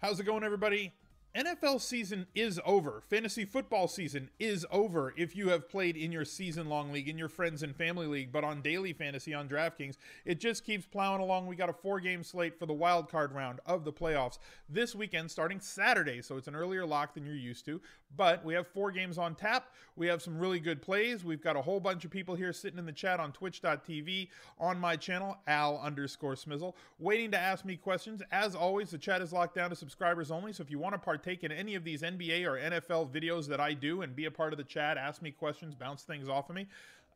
How's it going, everybody? NFL season is over. Fantasy football season is over if you have played in your season-long league, in your friends and family league, but on daily fantasy on DraftKings, it just keeps plowing along. We got a 4-game slate for the wild card round of the playoffs this weekend starting Saturday, so it's an earlier lock than you're used to, but we have 4 games on tap. We have some really good plays. We've got a whole bunch of people here sitting in the chat on twitch.tv, on my channel, Al_Smizzle, waiting to ask me questions. As always, the chat is locked down to subscribers only, so if you want to partake in any of these NBA or NFL videos that I do and be a part of the chat, ask me questions, bounce things off of me,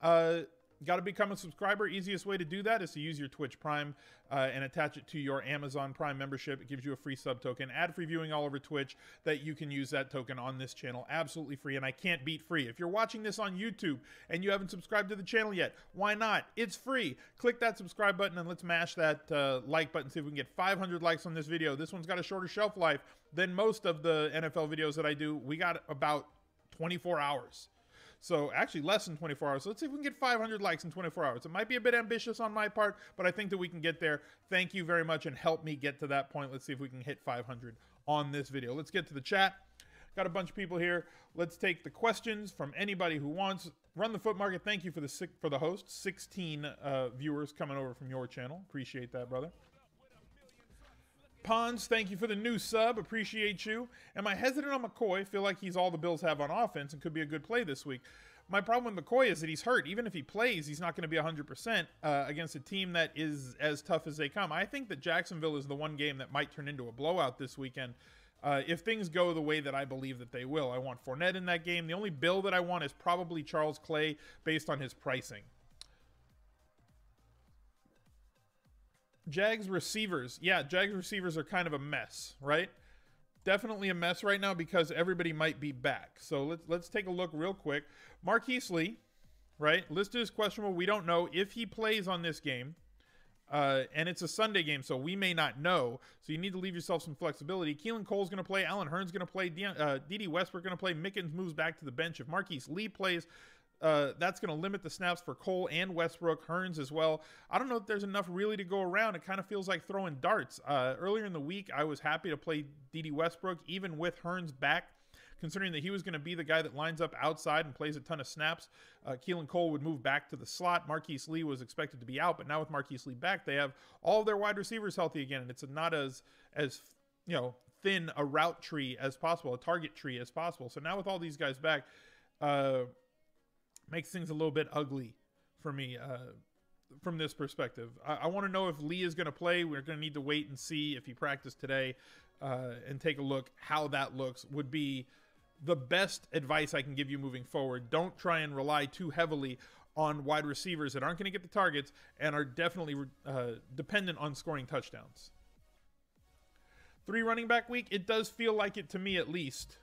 got to become a subscriber. Easiest way to do that is to use your Twitch Prime and attach it to your Amazon Prime membership. It gives you a free sub token, ad-free viewing all over Twitch, that you can use that token on this channel absolutely free, and I can't beat free. If you're watching this on YouTube and you haven't subscribed to the channel yet, why not? It's free. Click that subscribe button and let's mash that like button, see if we can get 500 likes on this video. This one's got a shorter shelf life than most of the NFL videos that I do. We got about 24 hours. So actually less than 24 hours. So let's see if we can get 500 likes in 24 hours. It might be a bit ambitious on my part, but I think that we can get there. Thank you very much and help me get to that point. Let's see if we can hit 500 on this video. Let's get to the chat. Got a bunch of people here. Let's take the questions from anybody who wants. Run the Foot Market, thank you for the host. 16 viewers coming over from your channel. Appreciate that, brother. Pons, thank you for the new sub. Appreciate you. Am I hesitant on McCoy? Feel like he's all the Bills have on offense and could be a good play this week. My problem with McCoy is that he's hurt. Even if he plays, he's not going to be 100% against a team that is as tough as they come. I think that Jacksonville is the one game that might turn into a blowout this weekend. If things go the way that I believe that they will. I want Fournette in that game. The only Bill that I want is probably Charles Clay based on his pricing. Jags receivers. Yeah, Jags receivers are kind of a mess, right? Definitely a mess right now because everybody might be back. So let's take a look real quick. Marquise Lee, right? Listed as questionable. We don't know if he plays on this game. And it's a Sunday game, so we may not know. So you need to leave yourself some flexibility. Keelan Cole's going to play. Allen Hurn's going to play. D.D. Westbrook going to play. Mickens moves back to the bench. If Marquise Lee plays, that's going to limit the snaps for Cole and Westbrook, Hurns as well. I don't know if there's enough really to go around. It kind of feels like throwing darts. Earlier in the week, I was happy to play D.D. Westbrook, even with Hurns back, considering that he was going to be the guy that lines up outside and plays a ton of snaps. Keelan Cole would move back to the slot. Marquise Lee was expected to be out, but now with Marquise Lee back, they have all of their wide receivers healthy again, and it's not as thin a route tree as possible, a target tree as possible. So now with all these guys back, makes things a little bit ugly for me from this perspective. I want to know if Lee is going to play. We're going to need to wait and see if he practiced today and take a look how that looks. Would be the best advice I can give you moving forward. Don't try and rely too heavily on wide receivers that aren't going to get the targets and are definitely dependent on scoring touchdowns. 3 running back week, it does feel like it to me at least.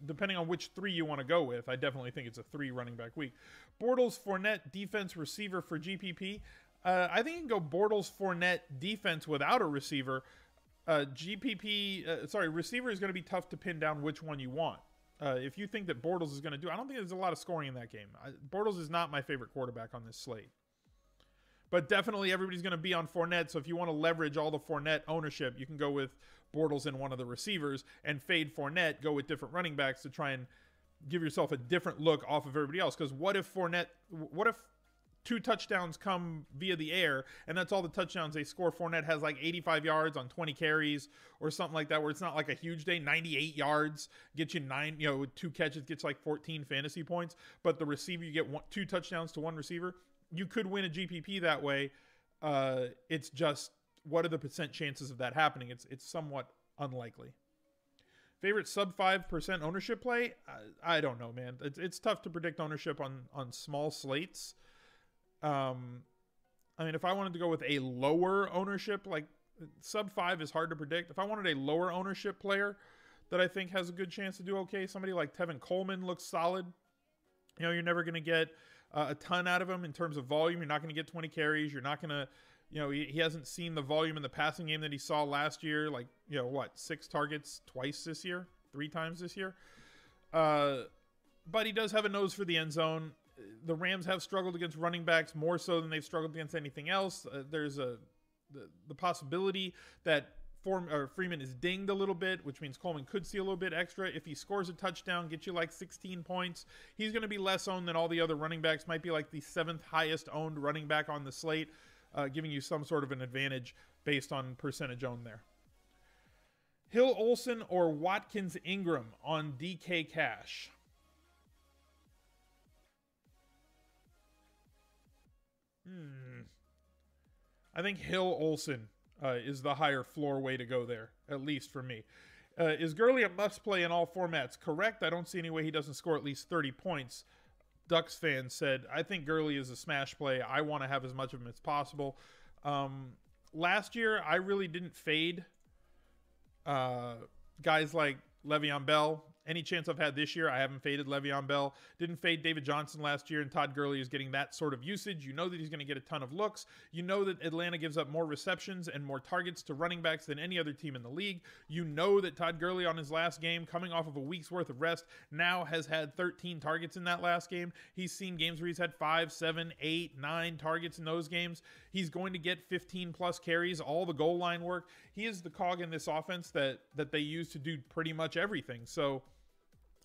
Depending on which 3 you want to go with, I definitely think it's a 3 running back week. Bortles, Fournette, defense, receiver for GPP. I think you can go Bortles, Fournette, defense without a receiver. Receiver is going to be tough to pin down which one you want. If you think that Bortles is going to do, I don't think there's a lot of scoring in that game. Bortles is not my favorite quarterback on this slate. But definitely everybody's going to be on Fournette, so if you want to leverage all the Fournette ownership, you can go with Bortles in one of the receivers and fade Fournette, go with different running backs to try and give yourself a different look off of everybody else. Because what if 2 touchdowns come via the air, and that's all the touchdowns they score? Fournette has like 85 yards on 20 carries or something like that, where it's not like a huge day. 98 yards, get you 9, with 2 catches, gets like 14 fantasy points. But the receiver, you get 2 touchdowns to 1 receiver. You could win a GPP that way. It's just, what are the % chances of that happening? It's somewhat unlikely. Favorite sub 5% ownership play? I don't know, man. It's tough to predict ownership on small slates. I mean, if I wanted to go with a lower ownership, like sub 5 is hard to predict. If I wanted a lower ownership player that I think has a good chance to do okay, somebody like Tevin Coleman looks solid. You're never going to get a ton out of him in terms of volume. You're not going to get 20 carries. You're not going to, he hasn't seen the volume in the passing game that he saw last year. Like, 6 targets twice this year, 3 times this year. But he does have a nose for the end zone. The Rams have struggled against running backs more so than they've struggled against anything else. There's the possibility that Freeman is dinged a little bit, which means Coleman could see a little bit extra. If he scores a touchdown, get you like 16 points, he's going to be less owned than all the other running backs. Might be like the 7th highest owned running back on the slate, giving you some sort of an advantage based on percentage owned there. Hill, Olsen, or Watkins, Ingram on DK Cash. I think Hill, Olsen is the higher floor way to go there, at least for me. Is Gurley a must-play in all formats? Correct. I don't see any way he doesn't score at least 30 points. Ducks fan said, I think Gurley is a smash play. I want to have as much of him as possible. Last year, I really didn't fade guys like Le'Veon Bell. Any chance I've had this year, I haven't faded Le'Veon Bell. Didn't fade David Johnson last year, and Todd Gurley is getting that sort of usage. You know that he's going to get a ton of looks. You know that Atlanta gives up more receptions and more targets to running backs than any other team in the league. You know that Todd Gurley on his last game, coming off of a week's worth of rest, now has had 13 targets in that last game. He's seen games where he's had 5, 7, 8, 9 targets in those games. He's going to get 15 plus carries, all the goal line work. He is the cog in this offense that they use to do pretty much everything. So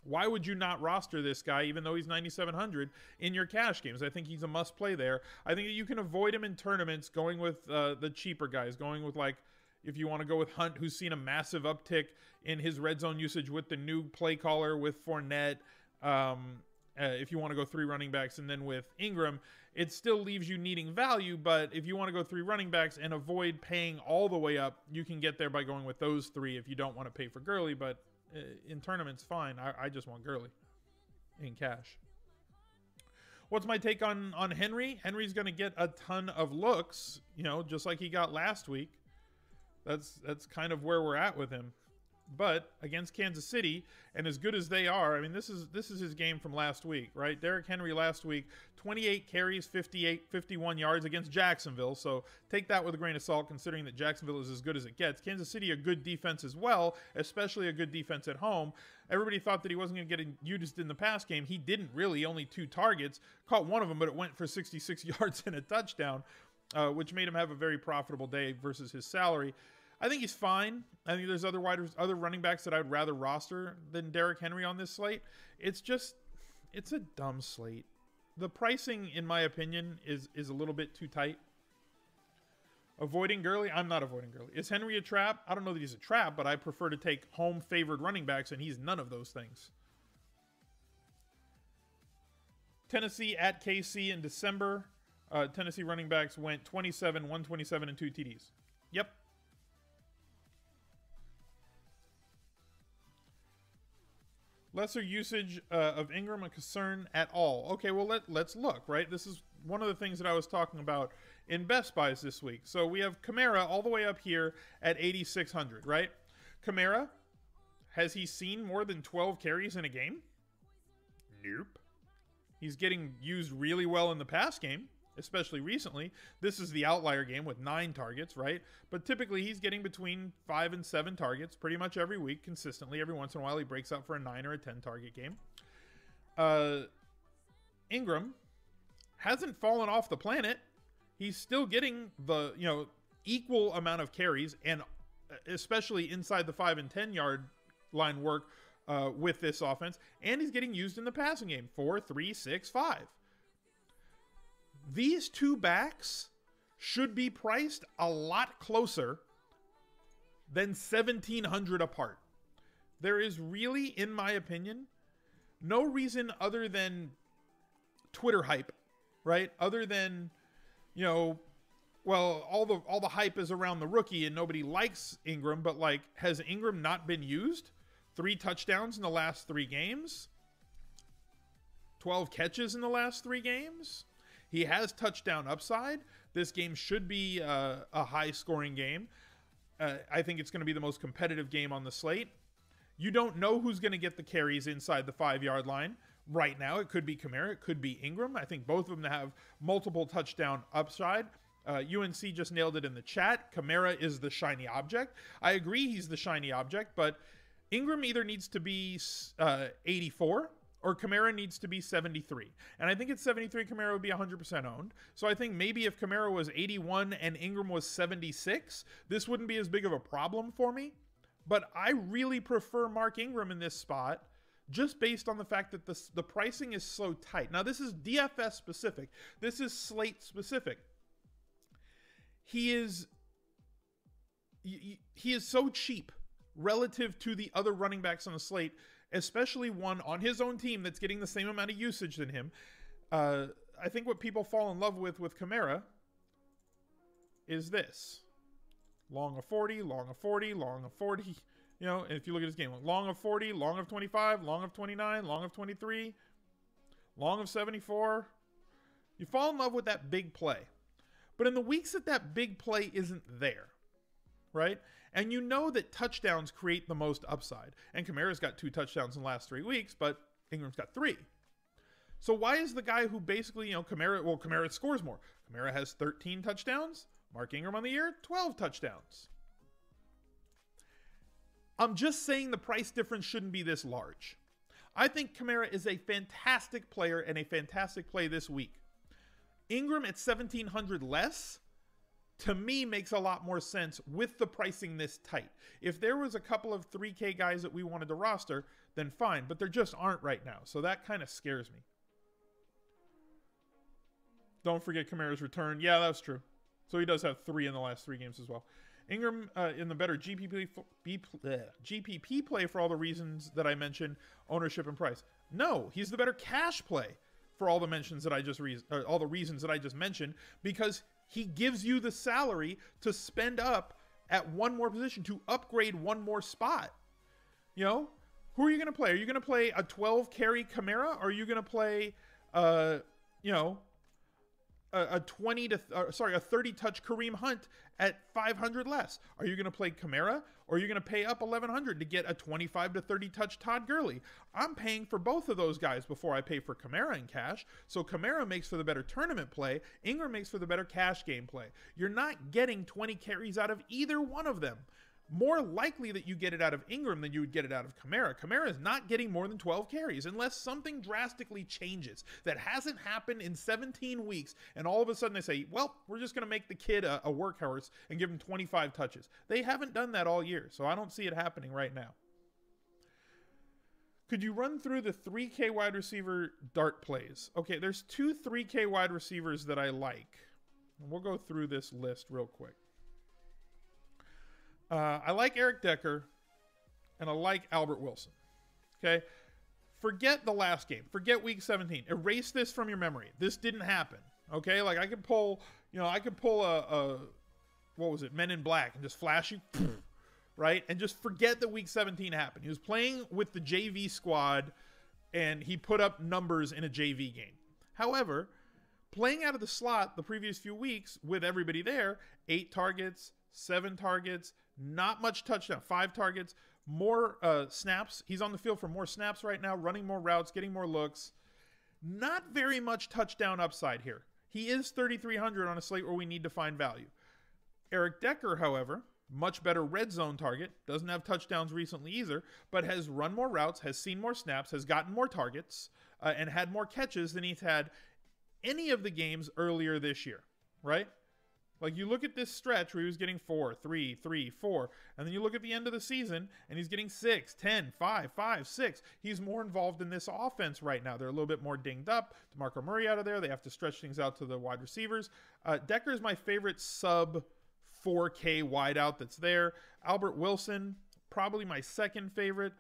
why would you not roster this guy, even though he's 9,700, in your cash games? I think he's a must play there. I think that you can avoid him in tournaments going with the cheaper guys, going with, like, if you want to go with Hunt, who's seen a massive uptick in his red zone usage with the new play caller with Fournette. If you want to go 3 running backs, and then with Ingram, it still leaves you needing value. But if you want to go 3 running backs and avoid paying all the way up, you can get there by going with those 3 if you don't want to pay for Gurley. But in tournaments, fine. I just want Gurley in cash. What's my take on Henry? Henry's going to get a ton of looks, just like he got last week. That's kind of where we're at with him. But against Kansas City, and as good as they are, I mean, this is his game from last week, right? Derrick Henry last week, 28 carries, 51 yards against Jacksonville. So take that with a grain of salt, considering that Jacksonville is as good as it gets. Kansas City, a good defense as well, especially a good defense at home. Everybody thought that he wasn't going to get used in the pass game. He didn't really, only 2 targets. Caught one of them, but it went for 66 yards and a touchdown, which made him have a very profitable day versus his salary. I think he's fine. I think there's other running backs that I'd rather roster than Derrick Henry on this slate. It's a dumb slate. The pricing, in my opinion, is a little bit too tight. Avoiding Gurley? I'm not avoiding Gurley. Is Henry a trap? I don't know that he's a trap, but I prefer to take home-favored running backs, and he's none of those things. Tennessee at KC in December. Tennessee running backs went 27, 127, and 2 TDs. Yep. Lesser usage of Ingram a concern at all? Okay, well, let's look, right? This is one of the things that I was talking about in Best Buys this week. So we have Kamara all the way up here at 8,600, right? Kamara, has he seen more than 12 carries in a game? Nope. He's getting used really well in the pass game, especially recently. This is the outlier game with 9 targets, right? But typically he's getting between 5 and 7 targets pretty much every week consistently. Every once in a while he breaks out for a 9 or a 10 target game. Ingram hasn't fallen off the planet. He's still getting the, equal amount of carries, and especially inside the 5 and 10 yard line work with this offense. And he's getting used in the passing game. 4, 3, 6, 5. These 2 backs should be priced a lot closer than 1,700 apart. There is really, in my opinion, no reason other than Twitter hype, right? Other than, all the hype is around the rookie and nobody likes Ingram, but has Ingram not been used? 3 touchdowns in the last 3 games? 12 catches in the last 3 games? He has touchdown upside. This game should be a high-scoring game. I think it's going to be the most competitive game on the slate. You don't know who's going to get the carries inside the 5-yard line right now. It could be Kamara. It could be Ingram. I think both of them have multiple touchdown upside. UNC just nailed it in the chat. Kamara is the shiny object. I agree he's the shiny object, but Ingram either needs to be 84 or Kamara needs to be 73. And I think at 73, Kamara would be 100% owned. So I think maybe if Kamara was 81 and Ingram was 76, this wouldn't be as big of a problem for me. But I really prefer Mark Ingram in this spot, just based on the fact that the pricing is so tight. Now, this is DFS specific. This is slate specific. He is so cheap relative to the other running backs on the slate, especially one on his own team that's getting the same amount of usage than him. I think what people fall in love with Kamara is this. Long of 40, long of 40, long of 40. You know, if you look at his game, long of 40, long of 25, long of 29, long of 23, long of 74. You fall in love with that big play. But in the weeks that big play isn't there, right? And you know that touchdowns create the most upside. And Kamara's got 2 touchdowns in the last 3 weeks, but Ingram's got 3. So why is the guy who basically, Kamara scores more. Kamara has 13 touchdowns. Mark Ingram on the year, 12 touchdowns. I'm just saying the price difference shouldn't be this large. I think Kamara is a fantastic player and a fantastic play this week. Ingram at 1,700 less, to me, makes a lot more sense with the pricing this tight. If there was a couple of 3K guys that we wanted to roster, then fine, but there just aren't right now. So that kind of scares me. Don't forget Kamara's return. Yeah, that's true. So he does have 3 in the last 3 games as well. Ingram in the better GPP play for all the reasons that I mentioned, ownership and price. No, he's the better cash play for all the mentions that all the reasons that I just mentioned, because he gives you the salary to spend up at one more position, to upgrade one more spot. You know, who are you going to play? Are you going to play a 12 carry Kamara, or are you going to play, a 30 touch Kareem Hunt at 500 less? Are you going to play Kamara, or are you going to pay up 1,100 to get a 25 to 30 touch Todd Gurley? I'm paying for both of those guys before I pay for Kamara in cash. So Kamara makes for the better tournament play. Ingram makes for the better cash game play. You're not getting 20 carries out of either one of them. More likely that you get it out of Ingram than you would get it out of Kamara. Kamara is not getting more than 12 carries unless something drastically changes that hasn't happened in 17 weeks, and all of a sudden they say, well, we're just going to make the kid a workhorse and give him 25 touches. They haven't done that all year, so I don't see it happening right now. Could you run through the 3K wide receiver dart plays? Okay, there's 2 3K wide receivers that I like. And we'll go through this list real quick. I like Eric Decker, and I like Albert Wilson. Okay? Forget the last game. Forget week 17. Erase this from your memory. This didn't happen. Okay? Like, I could pull a what was it, Men in Black, and just flash you, right? And just forget that week 17 happened. He was playing with the JV squad, and he put up numbers in a JV game. However, playing out of the slot the previous few weeks with everybody there, 8 targets, 7 targets, not much touchdown, 5 targets, more snaps. He's on the field for more snaps right now, running more routes, getting more looks. Not very much touchdown upside here. He is 3,300 on a slate where we need to find value. Eric Decker, however, much better red zone target, doesn't have touchdowns recently either, but has run more routes, has seen more snaps, has gotten more targets, and had more catches than he's had any of the games earlier this year, right? Like, you look at this stretch where he was getting 4, 3, 3, 4, and then you look at the end of the season and he's getting 6, 10, 5, 5, 6. He's more involved in this offense right now. They're a little bit more dinged up. DeMarco Murray out of there. They have to stretch things out to the wide receivers. Decker is my favorite sub 4K wideout that's there. Albert Wilson, probably my second favorite.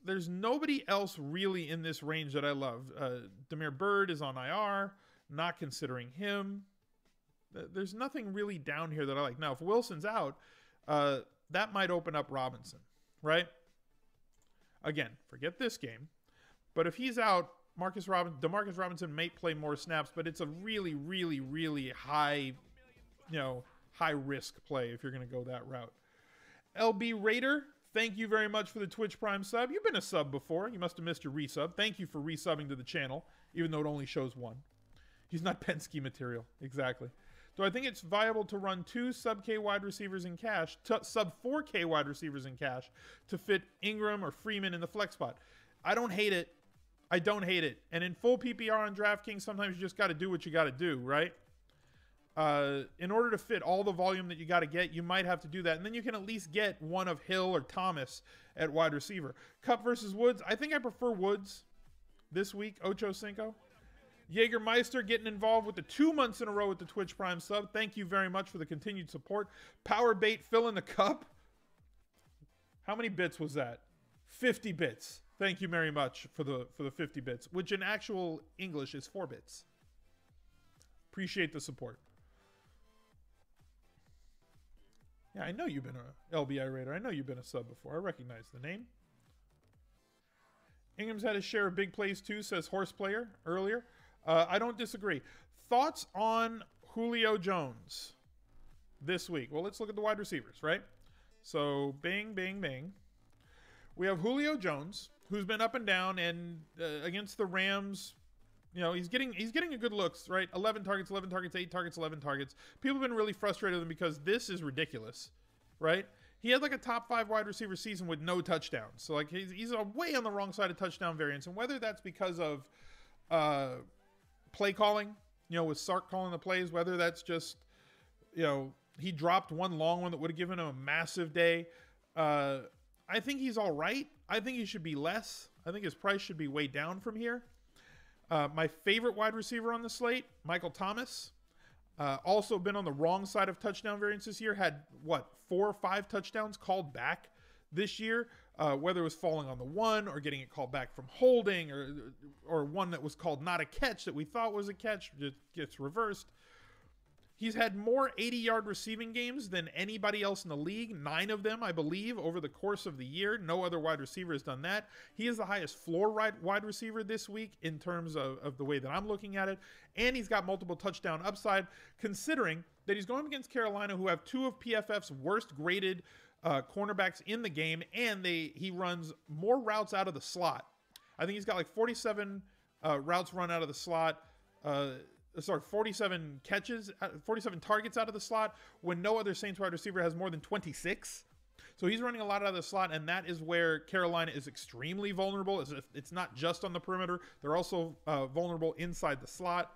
There's nobody else really in this range that I love. Demir Bird is on IR, not considering him. There's nothing really down here that I like. Now, if Wilson's out, that might open up Robinson, right? Again, forget this game. But if he's out, DeMarcus Robinson may play more snaps, but it's a really, really, really high risk play if you're going to go that route. LB Raider, thank you very much for the Twitch Prime sub. You've been a sub before. You must have missed your resub. Thank you for resubbing to the channel, even though it only shows 1. He's not Penske material. Exactly. Do I think it's viable to run 2 sub-K wide receivers in cash, sub-4K wide receivers in cash, to fit Ingram or Freeman in the flex spot? I don't hate it. I don't hate it. And in full PPR on DraftKings, sometimes you just got to do what you got to do, right? In order to fit all the volume that you got to get, you might have to do that. And then you can at least get one of Hill or Thomas at wide receiver. Kupp versus Woods. I think I prefer Woods this week. Ocho Cinco. Jägermeister getting involved with the 2 months in a row with the Twitch Prime sub. Thank you very much for the continued support. Power Bait filling the cup. How many bits was that? 50 bits. Thank you very much for the 50 bits, which in actual English is 4 bits. Appreciate the support. Yeah, I know you've been a LBI Raider. I know you've been a sub before. I recognize the name. Ingram's had his share of big plays too, says Horse Player earlier. I don't disagree. Thoughts on Julio Jones this week? Well, let's look at the wide receivers, right? So, bing, bing, bing. We have Julio Jones, who's been up and down, and against the Rams, you know, he's getting a good looks, right? 11 targets, 8 targets, 11 targets. People have been really frustrated with him because this is ridiculous, right? He had like a top 5 wide receiver season with no touchdowns. So like he's way on the wrong side of touchdown variance. And whether that's because of play calling, you know, with Sark calling the plays, whether that's just, you know, he dropped one long one that would have given him a massive day. I think he's all right. I think he should be less. I think his price should be way down from here. My favorite wide receiver on the slate, Michael Thomas. Also been on the wrong side of touchdown variance this year. Had, 4 or 5 touchdowns called back this year. Whether it was falling on the one or getting it called back from holding or one that was called not a catch that we thought was a catch, just gets reversed. He's had more 80-yard receiving games than anybody else in the league. 9 of them, I believe, over the course of the year. No other wide receiver has done that. He is the highest floor wide receiver this week in terms of the way that I'm looking at it. And he's got multiple touchdown upside, considering that he's going against Carolina, who have 2 of PFF's worst graded cornerbacks in the game, and he runs more routes out of the slot. I think he's got like 47 routes run out of the slot. 47 targets out of the slot when no other Saints wide receiver has more than 26. So he's running a lot out of the slot, and that is where Carolina is extremely vulnerable. It's not just on the perimeter. They're also vulnerable inside the slot.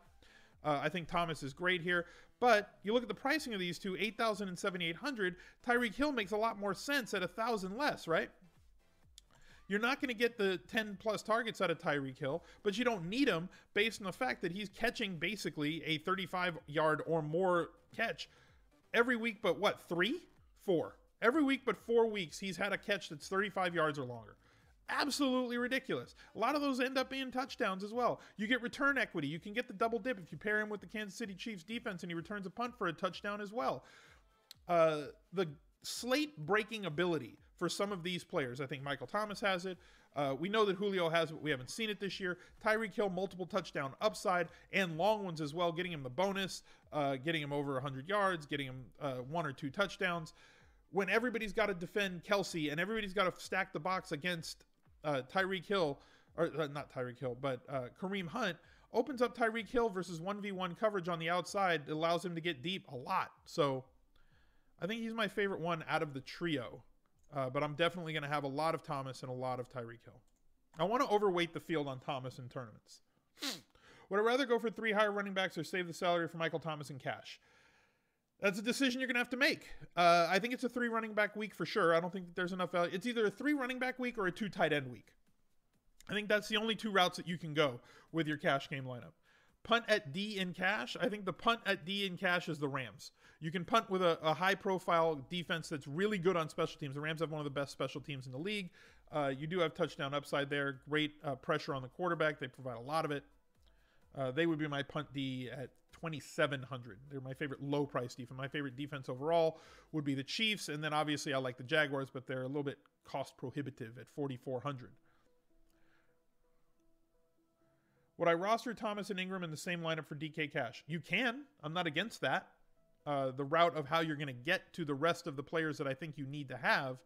I think Thomas is great here. But you look at the pricing of these two, $8,000 and $7,800. Tyreek Hill makes a lot more sense at $1,000 less, right? You're not going to get the 10-plus targets out of Tyreek Hill, but you don't need him based on the fact that he's catching basically a 35-yard or more catch every week, but 4? Every week but 4 weeks, he's had a catch that's 35 yards or longer. Absolutely ridiculous. A lot of those end up being touchdowns as well. You get return equity. You can get the double dip if you pair him with the Kansas City Chiefs defense and he returns a punt for a touchdown as well. The slate breaking ability for some of these players. I think Michael Thomas has it. We know that Julio has it. We haven't seen it this year. Tyreek Hill, multiple touchdown upside and long ones as well, getting him the bonus, getting him over 100 yards, getting him 1 or 2 touchdowns. When everybody's got to defend Kelsey and everybody's got to stack the box against Tyreek Hill, or not Tyreek Hill, but Kareem Hunt, opens up Tyreek Hill versus 1v1 coverage on the outside. It allows him to get deep a lot. So I think he's my favorite one out of the trio. But I'm definitely going to have a lot of Thomas and a lot of Tyreek Hill. I want to overweight the field on Thomas in tournaments. Would I rather go for 3 higher running backs or save the salary for Michael Thomas in cash? That's a decision you're going to have to make. I think it's a 3 running back week for sure. I don't think that there's enough value. It's either a 3 running back week or a 2 tight end week. I think that's the only 2 routes that you can go with your cash game lineup. Punt at D in cash. I think the punt at D in cash is the Rams. You can punt with a high-profile defense that's really good on special teams. The Rams have one of the best special teams in the league. You do have touchdown upside there. Great pressure on the quarterback. They provide a lot of it. They would be my punt D at $2,700. They're my favorite low-price defense. My favorite defense overall would be the Chiefs, and then obviously I like the Jaguars, but they're a little bit cost-prohibitive at $4,400. Would I roster Thomas and Ingram in the same lineup for DK Cash? You can. I'm not against that. The route of how you're going to get to the rest of the players that I think you need to have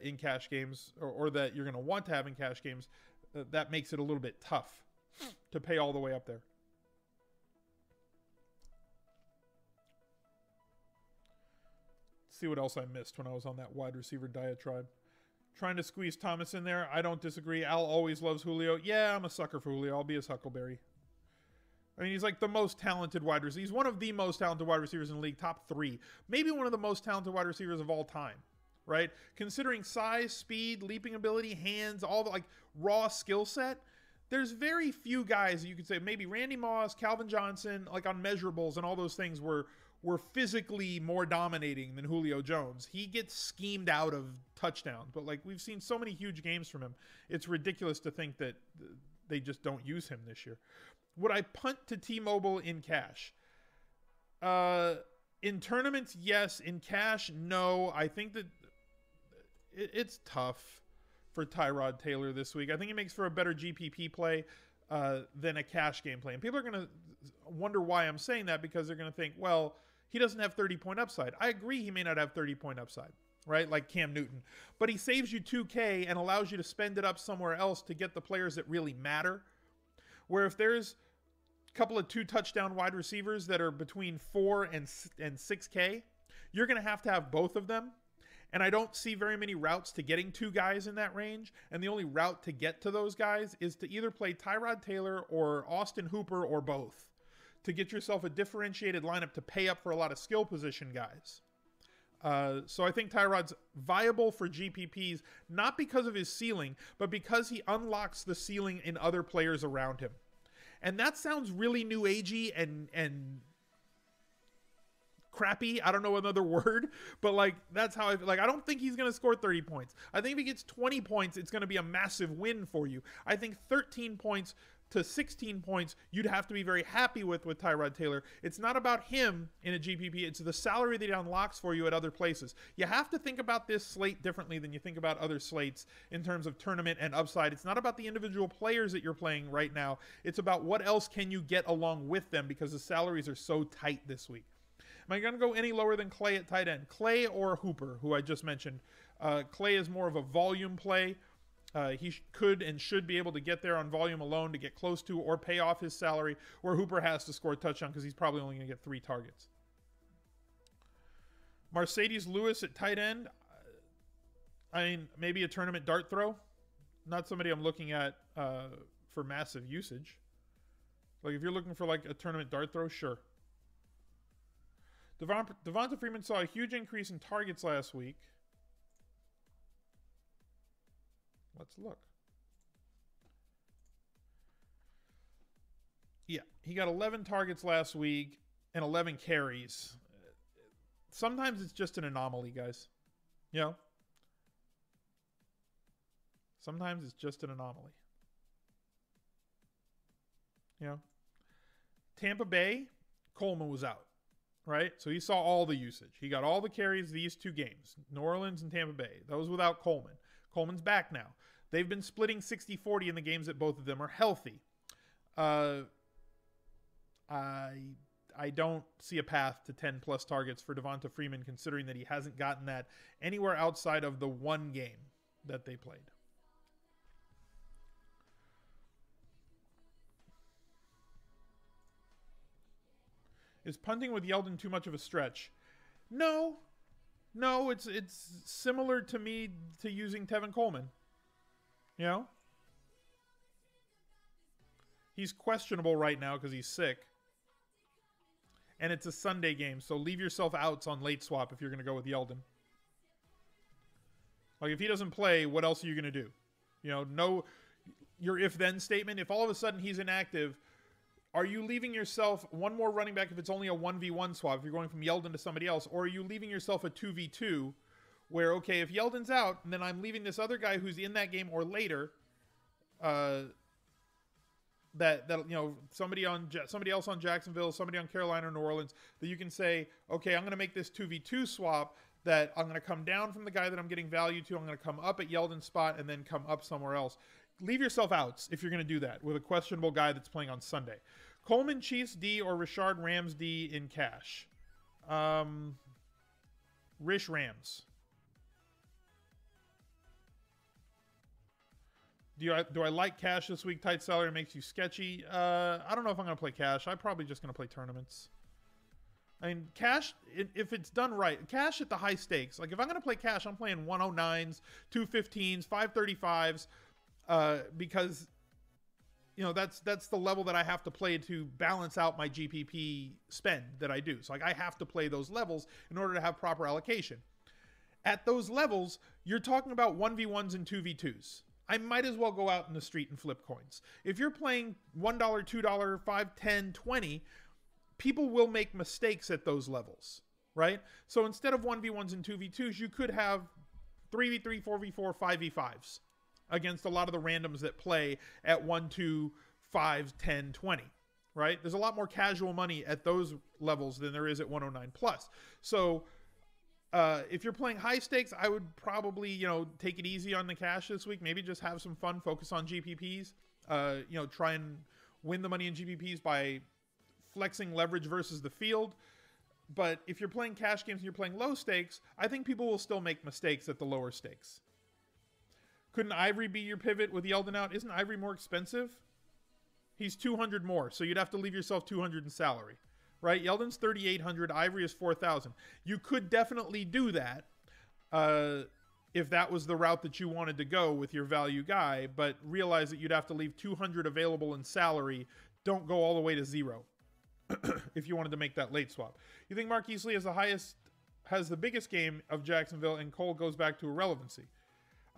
in cash games or that you're going to want to have in cash games, that makes it a little bit tough to pay all the way up there. Let's see what else I missed when I was on that wide receiver diatribe. Trying to squeeze Thomas in there. I don't disagree. Al always loves Julio. Yeah, I'm a sucker for Julio. I'll be his Huckleberry. I mean, he's like the most talented wide receiver. He's one of the most talented wide receivers in the league, top 3. Maybe one of the most talented wide receivers of all time, right? Considering size, speed, leaping ability, hands, all the like raw skill set, there's very few guys that you could say, maybe Randy Moss, Calvin Johnson, like on measurables and all those things were physically more dominating than Julio Jones. He gets schemed out of touchdowns, but like we've seen so many huge games from him. It's ridiculous to think that they just don't use him this year. Would I punt to T-Mobile in cash? In tournaments, yes. In cash, no. I think that it's tough for Tyrod Taylor this week. I think it makes for a better GPP play than a cash game play. And people are going to wonder why I'm saying that, because they're going to think, well, he doesn't have 30-point upside. I agree he may not have 30-point upside, right? Like Cam Newton. But he saves you $2K and allows you to spend it up somewhere else to get the players that really matter. Where if there's a couple of 2-touchdown wide receivers that are between 4 and 6K, you're going to have both of them. And I don't see very many routes to getting 2 guys in that range. And the only route to get to those guys is to either play Tyrod Taylor or Austin Hooper or both, to get yourself a differentiated lineup to pay up for a lot of skill position guys. So I think Tyrod's viable for GPPs, not because of his ceiling, but because he unlocks the ceiling in other players around him. And that sounds really new agey and crappy. I don't know another word, but like that's how I don't think he's going to score 30 points. I think if he gets 20 points, it's going to be a massive win for you. I think 13 points to 16 points, you'd have to be very happy with Tyrod Taylor. It's not about him in a GPP. It's the salary that he unlocks for you at other places. You have to think about this slate differently than you think about other slates in terms of tournament and upside. It's not about the individual players that you're playing right now. It's about what else can you get along with them, because the salaries are so tight this week. Am I going to go any lower than Clay at tight end? Clay or Hooper, who I just mentioned. Clay is more of a volume play. He could and should be able to get there on volume alone to get close to or pay off his salary, where Hooper has to score a touchdown because he's probably only going to get 3 targets. Mercedes Lewis at tight end. I mean, maybe a tournament dart throw. Not somebody I'm looking at for massive usage. Like if you're looking for like a tournament dart throw, sure. Devonta Freeman saw a huge increase in targets last week. Let's look. Yeah, he got 11 targets last week and 11 carries. Sometimes it's just an anomaly, guys. You know? Sometimes it's just an anomaly. You know? Tampa Bay, Coleman was out, right? So he saw all the usage. He got all the carries these 2 games, New Orleans and Tampa Bay. Those without Coleman. Coleman's back now. They've been splitting 60-40 in the games that both of them are healthy. I don't see a path to 10-plus targets for Devonta Freeman, considering that he hasn't gotten that anywhere outside of the 1 game that they played. Is punting with Yeldon too much of a stretch? No, it's similar to me to using Tevin Coleman. You know? He's questionable right now because he's sick. And it's a Sunday game, so leave yourself outs on late swap if you're going to go with Yeldon. Like, if he doesn't play, what else are you going to do? You know, no, your if-then statement. If all of a sudden he's inactive, are you leaving yourself one more running back if it's only a 1v1 swap, if you're going from Yeldon to somebody else? Or are you leaving yourself a 2v2 where, okay, if Yeldon's out, then I'm leaving this other guy who's in that game or later, that you know, somebody else on Jacksonville, somebody on Carolina or New Orleans, that you can say, okay, I'm going to make this 2v2 swap that I'm going to come down from the guy that I'm getting value to. I'm going to come up at Yeldon's spot and then come up somewhere else. Leave yourself outs if you're going to do that with a questionable guy that's playing on Sunday. Coleman Chiefs D or Richard Rams D in cash? Rish Rams. Do I like cash this week? Tight salary makes you sketchy. I don't know if I'm going to play cash. I'm probably just going to play tournaments. I mean, cash, if it's done right, cash at the high stakes. Like if I'm going to play cash, I'm playing 109s, 215s, 535s, because that's the level that I have to play to balance out my GPP spend that I do. So like I have to play those levels in order to have proper allocation. At those levels, you're talking about 1v1s and 2v2s. I might as well go out in the street and flip coins. If you're playing $1, $2, $5, $10, $20, people will make mistakes at those levels, right? So instead of 1v1s and 2v2s, you could have 3v3, 4v4, 5v5s against a lot of the randoms that play at 1, 2, 5, 10, 20, right? There's a lot more casual money at those levels than there is at 109 plus. So if you're playing high stakes, I would probably, take it easy on the cash this week. Maybe just have some fun, focus on GPPs, try and win the money in GPPs by flexing leverage versus the field. But if you're playing cash games and you're playing low stakes, I think people will still make mistakes at the lower stakes. Couldn't Ivory be your pivot with Yeldon out? Isn't Ivory more expensive? He's 200 more, so you'd have to leave yourself 200 in salary, right? Yeldon's 3,800, Ivory is 4,000. You could definitely do that if that was the route that you wanted to go with your value guy, but realize that you'd have to leave 200 available in salary. Don't go all the way to 0 if you wanted to make that late swap. You think Marquise Lee has the biggest game of Jacksonville and Cole goes back to irrelevancy?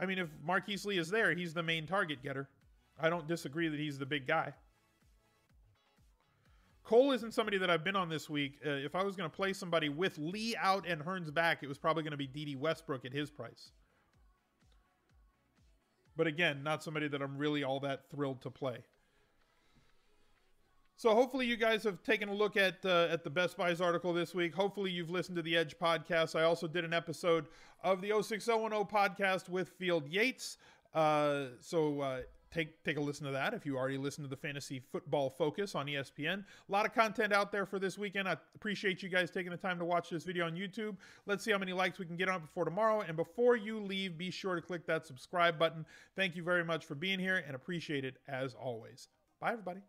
I mean, if Marquise Lee is there, he's the main target getter. I don't disagree that he's the big guy. Cole isn't somebody that I've been on this week. If I was going to play somebody with Lee out and Hearns back, it was probably going to be D.D. Westbrook at his price. But again, not somebody that I'm really all that thrilled to play. So hopefully you guys have taken a look at the Best Buys article this week. Hopefully you've listened to the Edge podcast. I also did an episode of the 06010 podcast with Field Yates. Take a listen to that if you already listened to the Fantasy Football Focus on ESPN. A lot of content out there for this weekend. I appreciate you guys taking the time to watch this video on YouTube. Let's see how many likes we can get on it before tomorrow. And before you leave, be sure to click that subscribe button. Thank you very much for being here and appreciate it as always. Bye, everybody.